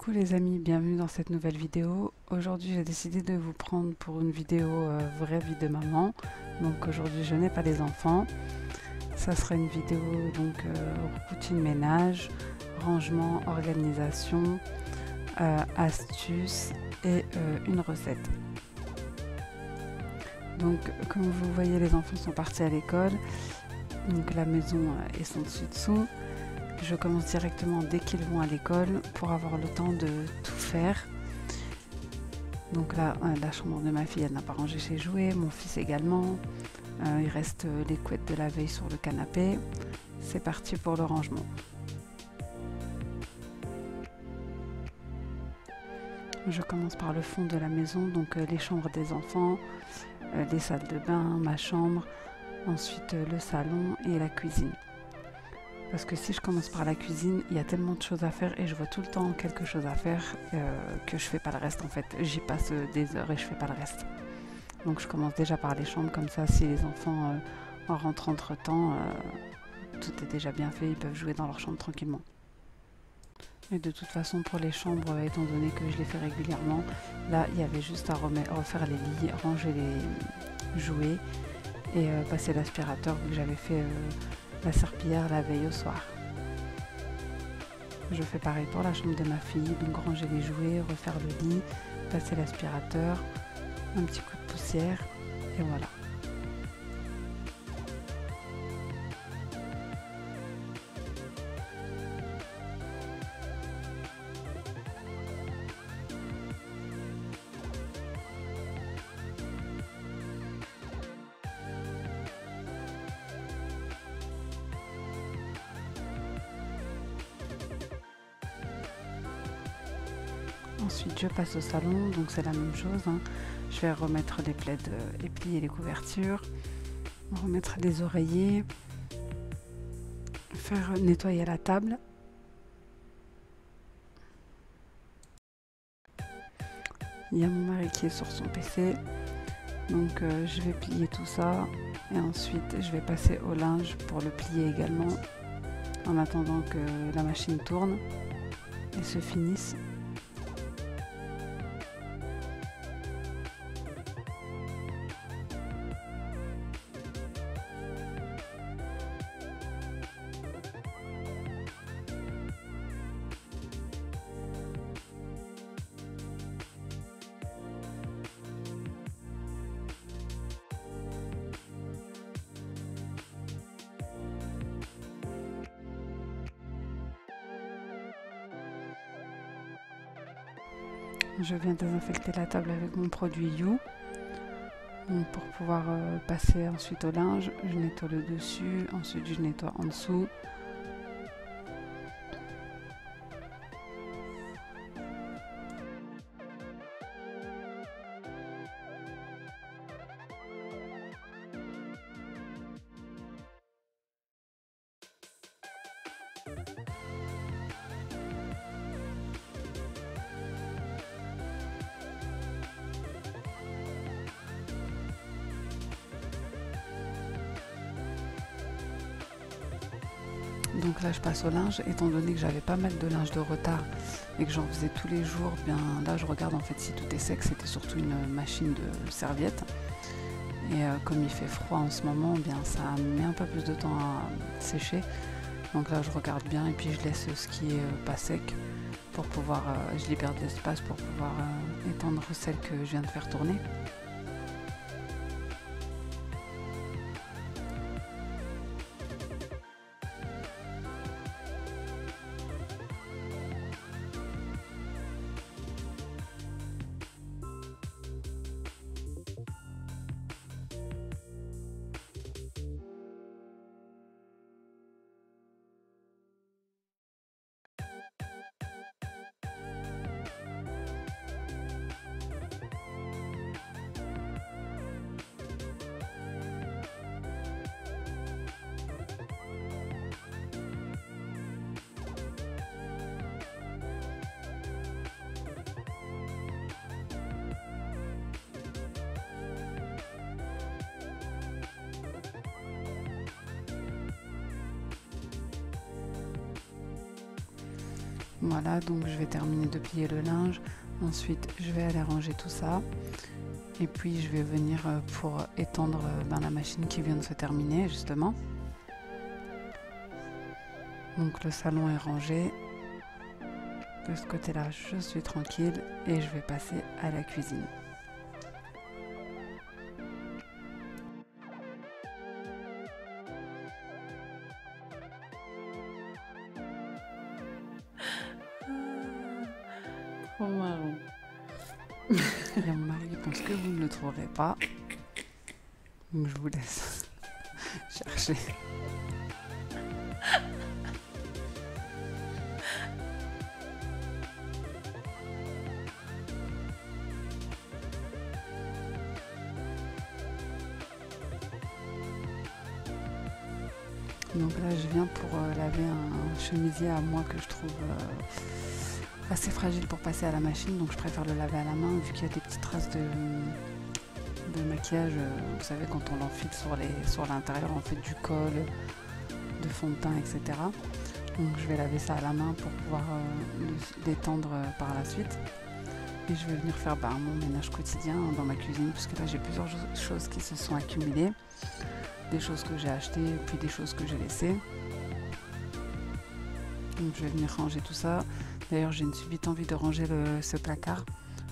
Coucou les amis, bienvenue dans cette nouvelle vidéo. Aujourd'hui j'ai décidé de vous prendre pour une vidéo vraie vie de maman. Donc aujourd'hui je n'ai pas les enfants. Ça sera une vidéo donc routine ménage, rangement, organisation, astuces et une recette. Donc comme vous voyez les enfants sont partis à l'école. Donc la maison est son dessus-dessous. Je commence directement dès qu'ils vont à l'école pour avoir le temps de tout faire. Donc là, la chambre de ma fille, elle n'a pas rangé ses jouets, mon fils également. Il reste les couettes de la veille sur le canapé. C'est parti pour le rangement. Je commence par le fond de la maison, donc les chambres des enfants, les salles de bain, ma chambre, ensuite le salon et la cuisine. Parce que si je commence par la cuisine, il y a tellement de choses à faire et je vois tout le temps quelque chose à faire que je fais pas le reste en fait. J'y passe des heures et je fais pas le reste. Donc je commence déjà par les chambres, comme ça si les enfants en rentrent entre temps, tout est déjà bien fait, ils peuvent jouer dans leur chambre tranquillement. Et de toute façon pour les chambres, étant donné que je les fais régulièrement, là il y avait juste à refaire les lits, ranger les jouets et passer l'aspirateur vu que j'avais fait la serpillière la veille au soir. Je fais pareil pour la chambre de ma fille, donc ranger les jouets, refaire le lit, passer l'aspirateur, un petit coup de poussière et voilà. Ensuite je passe au salon, donc c'est la même chose, hein. Je vais remettre les plaids et plier les couvertures, remettre les oreillers, faire nettoyer la table. Il y a mon mari qui est sur son PC, donc je vais plier tout ça et ensuite je vais passer au linge pour le plier également en attendant que la machine tourne et se finisse. Je viens désinfecter la table avec mon produit You. Pour pouvoir passer ensuite au linge, je nettoie le dessus, ensuite je nettoie en dessous. Donc là je passe au linge, étant donné que j'avais pas mal de linge de retard et que j'en faisais tous les jours, bien là je regarde en fait si tout est sec, c'était surtout une machine de serviettes. Et comme il fait froid en ce moment, bien ça met un peu plus de temps à sécher. Donc là je regarde bien et puis je laisse ce qui est pas sec pour pouvoir, je libère de l'espace pour pouvoir étendre celle que je viens de faire tourner. Voilà, donc je vais terminer de plier le linge. Ensuite, je vais aller ranger tout ça. Et puis, je vais venir pour étendre la machine qui vient de se terminer, justement. Donc, le salon est rangé. De ce côté-là, je suis tranquille et je vais passer à la cuisine. Trop marrant. Et mon mari pense que vous ne le trouverez pas. Donc je vous laisse chercher. Donc là je viens pour laver un chemisier à moi que je trouve assez fragile pour passer à la machine, donc je préfère le laver à la main vu qu'il y a des petites traces de maquillage, vous savez, quand on l'enfile sur l'intérieur, on fait du col, de fond de teint, etc. Donc je vais laver ça à la main pour pouvoir l'étendre par la suite. Et je vais venir faire mon ménage quotidien dans ma cuisine, puisque là j'ai plusieurs choses qui se sont accumulées. Des choses que j'ai achetées, puis des choses que j'ai laissées. Donc je vais venir ranger tout ça. D'ailleurs j'ai une subite envie de ranger ce placard.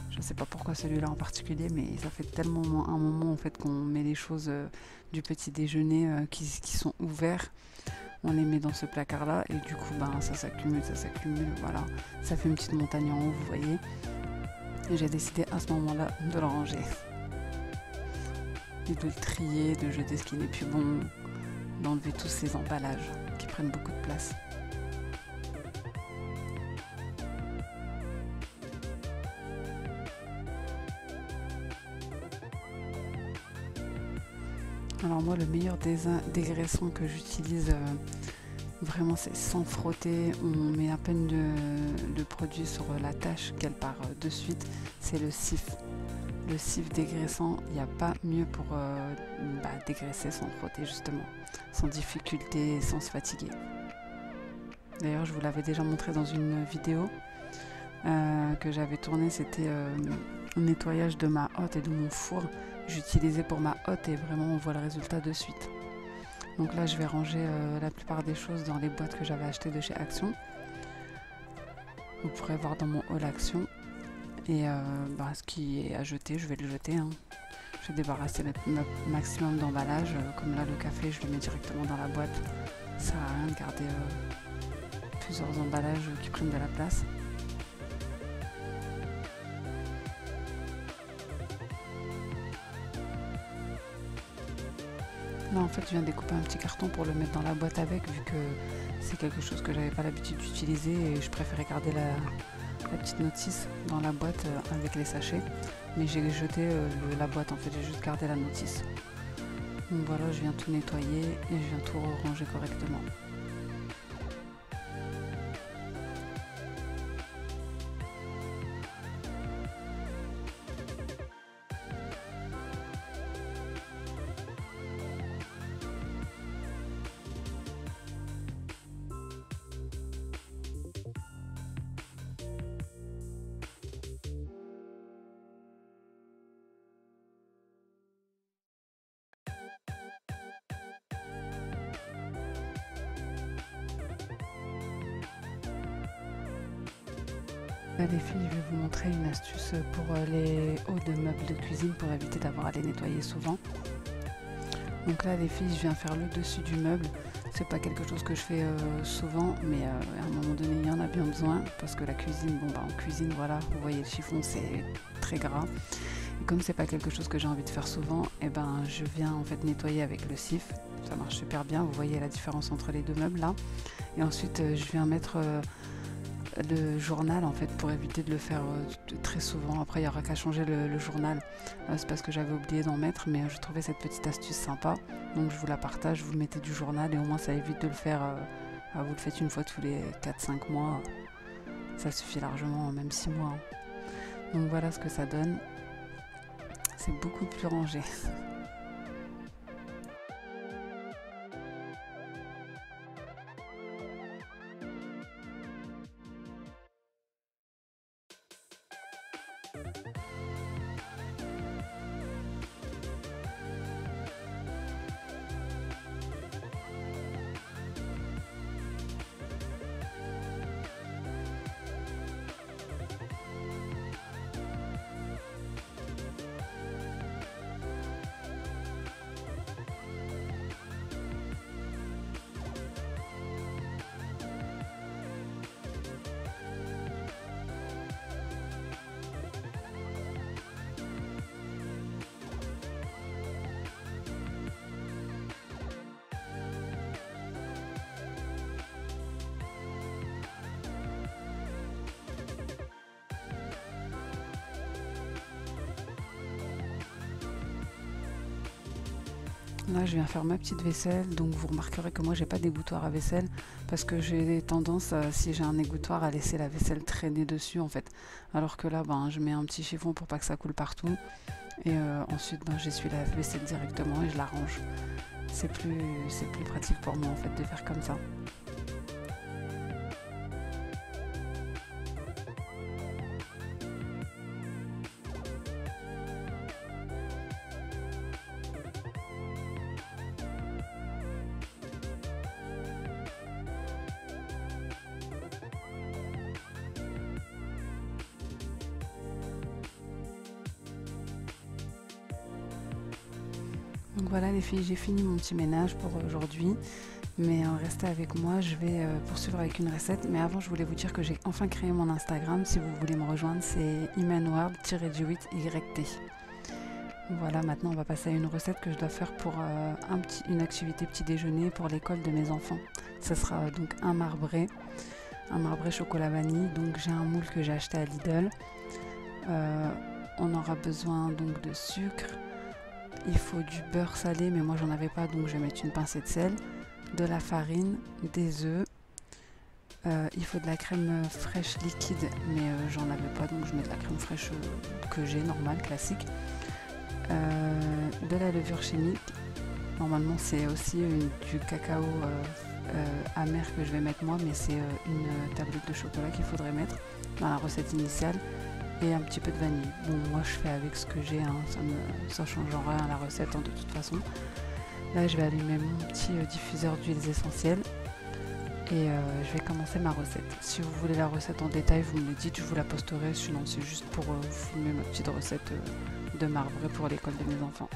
Je ne sais pas pourquoi celui-là en particulier, mais ça fait tellement un moment en fait qu'on met les choses du petit déjeuner qui sont ouverts. On les met dans ce placard-là et du coup ça s'accumule, voilà. Ça fait une petite montagne en haut, vous voyez. Et j'ai décidé à ce moment-là de le ranger. Et de le trier, de jeter ce qui n'est plus bon, d'enlever tous ces emballages qui prennent beaucoup de place. Alors moi le meilleur dégraissant que j'utilise vraiment c'est sans frotter, on met à peine de produit sur la tâche qu'elle part de suite, c'est le Cif. Le Cif dégraissant, il n'y a pas mieux pour dégraisser sans frotter justement, sans difficulté, sans se fatiguer. D'ailleurs je vous l'avais déjà montré dans une vidéo que j'avais tournée, c'était un nettoyage de ma hotte et de mon four. J'utilisais pour ma hotte et vraiment on voit le résultat de suite. Donc là je vais ranger la plupart des choses dans les boîtes que j'avais achetées de chez Action. Vous pourrez voir dans mon haul Action. Et ce qui est à jeter, je vais le jeter. Je vais débarrasser le maximum d'emballage. Comme là le café je le mets directement dans la boîte. Ça sert à rien de garder plusieurs emballages qui prennent de la place. Là en fait je viens découper un petit carton pour le mettre dans la boîte avec, vu que c'est quelque chose que j'avais pas l'habitude d'utiliser et je préférais garder la petite notice dans la boîte avec les sachets. Mais j'ai jeté la boîte en fait, j'ai juste gardé la notice. Donc voilà, je viens tout nettoyer et je viens tout ranger correctement. Là les filles, je vais vous montrer une astuce pour les hauts de meubles de cuisine pour éviter d'avoir à les nettoyer souvent. Donc là les filles, je viens faire le dessus du meuble. C'est pas quelque chose que je fais souvent, mais à un moment donné il y en a bien besoin parce que la cuisine, en cuisine voilà, vous voyez le chiffon c'est très gras. Et comme c'est pas quelque chose que j'ai envie de faire souvent, je viens en fait nettoyer avec le Cif. Ça marche super bien, vous voyez la différence entre les deux meubles là. Et ensuite je viens mettre le journal en fait pour éviter de le faire très souvent. Après il n'y aura qu'à changer le journal, c'est parce que j'avais oublié d'en mettre, mais je trouvais cette petite astuce sympa, donc je vous la partage. Vous mettez du journal et au moins ça évite de le faire, vous le faites une fois tous les 4-5 mois, ça suffit largement, même 6 mois. Donc voilà ce que ça donne, c'est beaucoup plus rangé. Là, je viens faire ma petite vaisselle, donc vous remarquerez que moi, j'ai pas d'égouttoir à vaisselle parce que j'ai tendance, si j'ai un égouttoir, à laisser la vaisselle traîner dessus en fait. Alors que là, je mets un petit chiffon pour pas que ça coule partout et ensuite, j'essuie la vaisselle directement et je la range. C'est plus pratique pour moi en fait de faire comme ça. Donc voilà les filles, j'ai fini mon petit ménage pour aujourd'hui, mais restez avec moi, je vais poursuivre avec une recette. Mais avant, je voulais vous dire que j'ai enfin créé mon Instagram. Si vous voulez me rejoindre, c'est imanward-8yt. Voilà, maintenant on va passer à une recette que je dois faire pour une activité petit déjeuner pour l'école de mes enfants. Ce sera donc un marbré chocolat vanille. Donc j'ai un moule que j'ai acheté à Lidl. On aura besoin donc de sucre. Il faut du beurre salé, mais moi j'en avais pas, donc je vais mettre une pincée de sel, de la farine, des œufs. Il faut de la crème fraîche liquide, mais j'en avais pas, donc je mets de la crème fraîche que j'ai, normale, classique. De la levure chimique. Normalement c'est aussi du cacao amer que je vais mettre moi, mais c'est une tablette de chocolat qu'il faudrait mettre dans la recette initiale. Et un petit peu de vanille. Bon, moi je fais avec ce que j'ai, hein. Ça change en rien la recette de toute façon. Là je vais allumer mon petit diffuseur d'huiles essentielles et je vais commencer ma recette. Si vous voulez la recette en détail, vous me le dites, je vous la posterai, sinon c'est juste pour vous filmer ma petite recette de marbré pour l'école de mes enfants.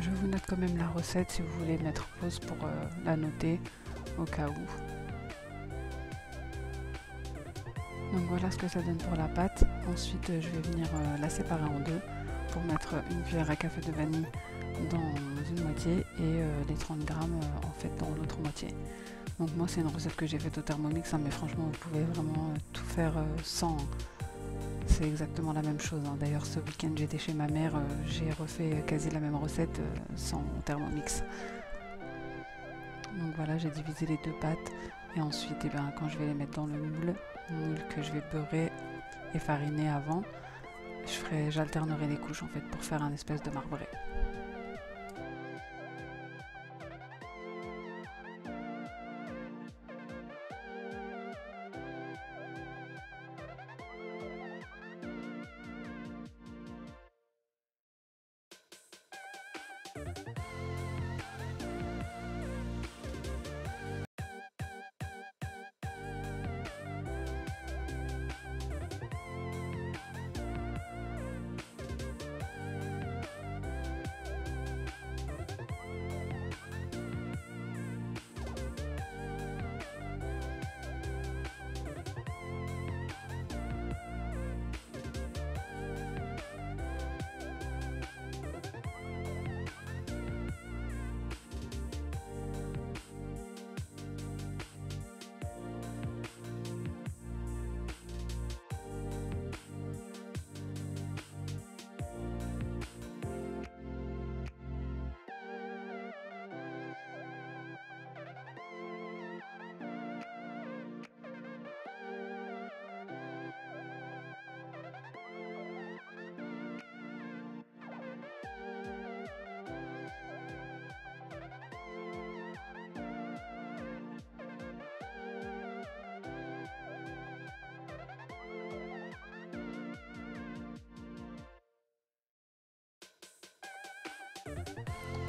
Je vous note quand même la recette si vous voulez mettre pause pour la noter au cas où. Donc voilà ce que ça donne pour la pâte. Ensuite je vais venir la séparer en deux pour mettre une cuillère à café de vanille dans une moitié et les 30 grammes en fait dans l'autre moitié. Donc moi c'est une recette que j'ai faite au Thermomix, hein, mais franchement vous pouvez vraiment tout faire sans. C'est exactement la même chose, hein. D'ailleurs ce week-end j'étais chez ma mère, j'ai refait quasi la même recette sans Thermomix. Donc voilà, j'ai divisé les deux pâtes et ensuite quand je vais les mettre dans le moule que je vais beurrer et fariner avant, j'alternerai les couches en fait pour faire un espèce de marbré.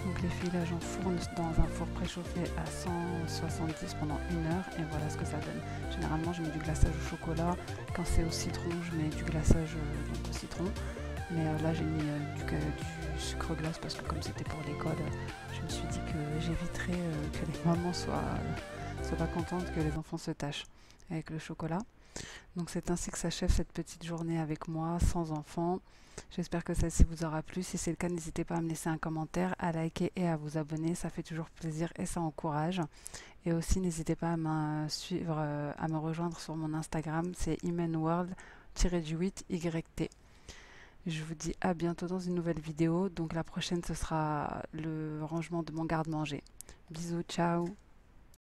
Donc les filles, là j'enfourne dans un four préchauffé à 170 pendant 1 heure et voilà ce que ça donne. Généralement je mets du glaçage au chocolat, quand c'est au citron je mets du glaçage au citron. Mais là j'ai mis du sucre glace parce que comme c'était pour l'école, je me suis dit que j'éviterais que les mamans soient pas contentes que les enfants se tâchent avec le chocolat. Donc c'est ainsi que s'achève cette petite journée avec moi, sans enfants. J'espère que celle-ci vous aura plu. Si c'est le cas, n'hésitez pas à me laisser un commentaire, à liker et à vous abonner. Ça fait toujours plaisir et ça encourage. Et aussi, n'hésitez pas à me suivre, à me rejoindre sur mon Instagram. C'est imenworld-8yt. Je vous dis à bientôt dans une nouvelle vidéo. Donc la prochaine, ce sera le rangement de mon garde-manger. Bisous, ciao!